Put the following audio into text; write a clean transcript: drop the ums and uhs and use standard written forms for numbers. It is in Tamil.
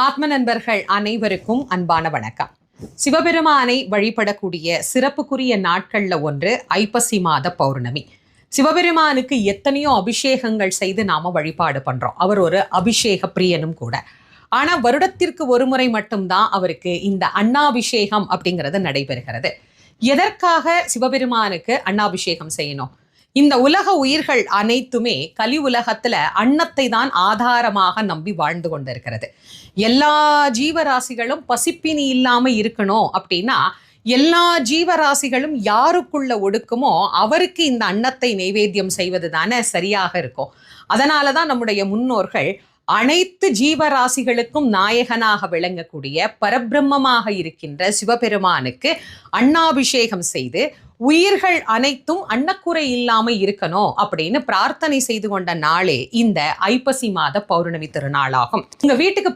ஆத்ம நண்பர்கள் அனைவருக்கும் அன்பான வணக்கம். சிவபெருமானை வழிபடக்கூடிய சிறப்புக்குரிய நாட்கள்ல ஒன்று ஐப்பசி மாத பௌர்ணமி. சிவபெருமானுக்கு எத்தனையோ அபிஷேகங்கள் செய்து நாம வழிபாடு பண்றோம். அவர் ஒரு அபிஷேக பிரியனும் கூட. ஆனா வருடத்திற்கு ஒரு முறை மட்டும்தான் அவருக்கு இந்த அன்னாபிஷேகம் அப்படிங்கிறது நடைபெறுகிறது. எதற்காக சிவபெருமானுக்கு அன்னாபிஷேகம் செய்யணும்? இந்த உலக உயிர்கள் அனைத்துமே கலி உலகத்துல அன்னத்தை தான் ஆதாரமாக நம்பி வாழ்ந்து கொண்டிருக்கிறது. எல்லா ஜீவராசிகளும் பசிப்பினி இல்லாம இருக்கணும் அப்படின்னா எல்லா ஜீவராசிகளும் யாருக்குள்ள ஒடுக்குமோ அவருக்கு இந்த அன்னத்தை நைவேத்தியம் செய்வது தானே சரியாக இருக்கும். அதனாலதான் நம்முடைய முன்னோர்கள் அனைத்து ஜீவராசிகளுக்கும் நாயகனாக விளங்கக்கூடிய பரபிரம்மமாக இருக்கின்ற சிவபெருமானுக்கு அன்னாபிஷேகம் செய்து உயிர்கள் அனைத்தும் அன்னக்குறை இல்லாம இருக்கணும் அப்படின்னு பிரார்த்தனை செய்து கொண்ட நாளே இந்த ஐப்பசி மாத பௌர்ணமி திருநாளாகும். உங்க வீட்டுக்கு